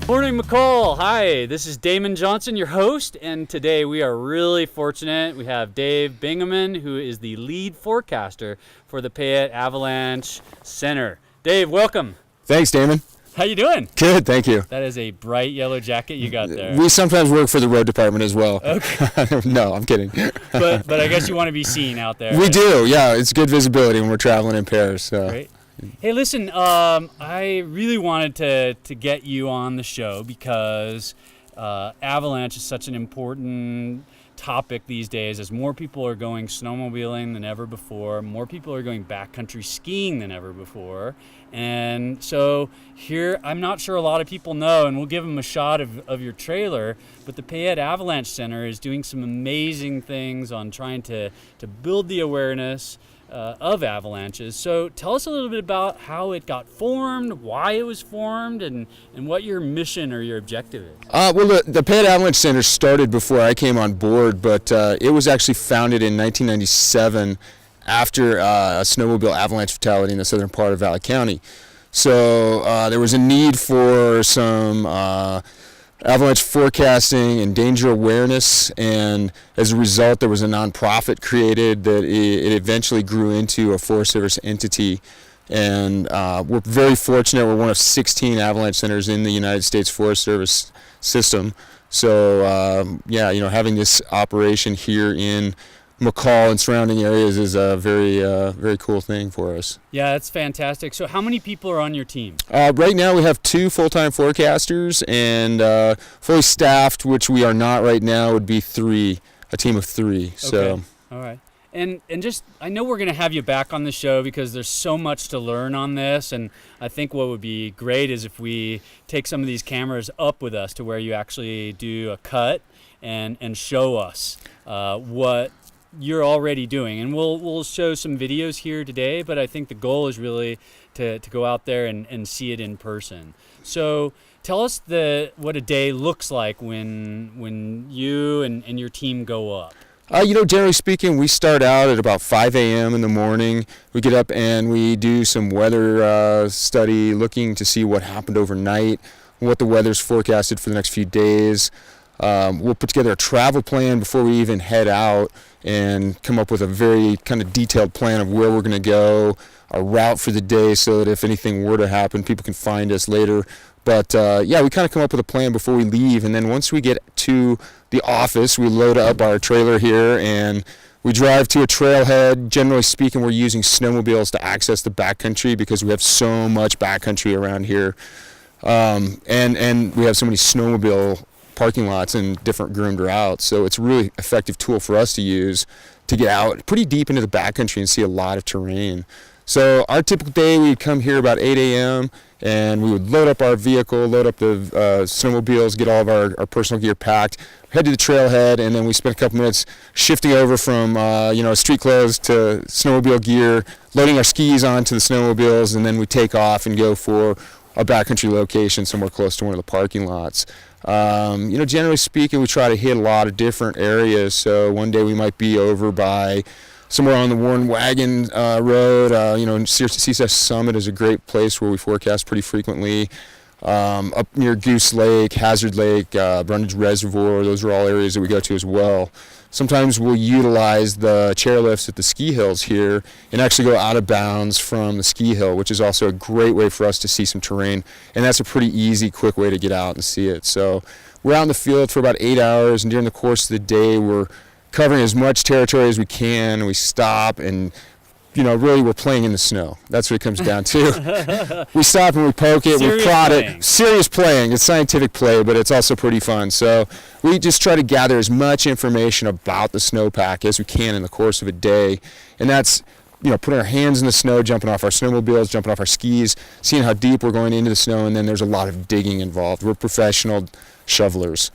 Morning, McCall. Hi, this is Damon Johnson, your host, and today we are really fortunate. We have Dave Bingaman, who is the lead forecaster for the Payette Avalanche Center. Dave, welcome. Thanks, Damon. How you doing? Good, thank you. That is a bright yellow jacket you got there. We sometimes work for the road department as well. Okay. No, I'm kidding. But I guess you want to be seen out there. We do, yeah. It's good visibility when we're traveling in pairs. So. Great. Hey, listen, I really wanted to get you on the show because avalanche is such an important topic these days, as more people are going snowmobiling than ever before, more people are going backcountry skiing than ever before. And so here, I'm not sure a lot of people know, and we'll give them a shot of your trailer, but the Payette Avalanche Center is doing some amazing things on trying to build the awareness of avalanches. So tell us a little bit about how it got formed, why it was formed, and what your mission or your objective is. Well, the Payette Avalanche Center started before I came on board, but it was actually founded in 1997 after a snowmobile avalanche fatality in the southern part of Valley County. So there was a need for some avalanche forecasting and danger awareness, and as a result there was a nonprofit created that it eventually grew into a Forest Service entity. And we're very fortunate. We're one of 16 avalanche centers in the United States Forest Service system. So yeah, having this operation here in McCall and surrounding areas is a very cool thing for us. Yeah, that's fantastic. So how many people are on your team? Right now we have 2 full-time forecasters, and fully staffed, which we are not right now, would be 3, a team of 3. So. Okay. All right. And just, I know we're going to have you back on the show because there's so much to learn on this, and I think what would be great is if we take some of these cameras up with us to where you actually do a cut and show us what you're already doing. And we'll show some videos here today, but I think the goal is really to go out there and see it in person. So tell us what a day looks like when you and your team go up. Generally speaking, we start out at about 5 a.m. in the morning. We get up and we do some weather study, looking to see what happened overnight, what the weather's forecasted for the next few days. We'll put together a travel plan before we even head out and come up with a very kind of detailed plan of where we're going to go, a route for the day, so that if anything were to happen, people can find us later. But yeah, we kind of come up with a plan before we leave, and then once we get to the office, we load up our trailer here and we drive to a trailhead. Generally speaking, we're using snowmobiles to access the backcountry because we have so much backcountry around here, and we have so many snowmobile parking lots and different groomed routes. So it's a really effective tool for us to use to get out pretty deep into the backcountry and see a lot of terrain. So our typical day, we'd come here about 8 a.m. and we would load up our vehicle, load up the snowmobiles, get all of our personal gear packed, head to the trailhead, and then we spend a couple minutes shifting over from street clothes to snowmobile gear, loading our skis onto the snowmobiles, and then we take off and go for a backcountry location somewhere close to one of the parking lots. Generally speaking, we try to hit a lot of different areas. So one day we might be over by somewhere on the Warren Wagon Road. Seaside Summit is a great place where we forecast pretty frequently. Up near Goose Lake, Hazard Lake, Brundage Reservoir, those are all areas that we go to as well. Sometimes we'll utilize the chairlifts at the ski hills here and actually go out of bounds from the ski hill, which is also a great way for us to see some terrain. And that's a pretty easy, quick way to get out and see it. So we're out in the field for about 8 hours, and during the course of the day, we're covering as much territory as we can, and we stop and really we're playing in the snow. That's what it comes down to. We stop and we poke it, we prod it. Serious playing. It's scientific play, but it's also pretty fun. So we just try to gather as much information about the snowpack as we can in the course of a day. And that's, putting our hands in the snow, jumping off our snowmobiles, jumping off our skis, seeing how deep we're going into the snow, and then there's a lot of digging involved. We're professional shovelers.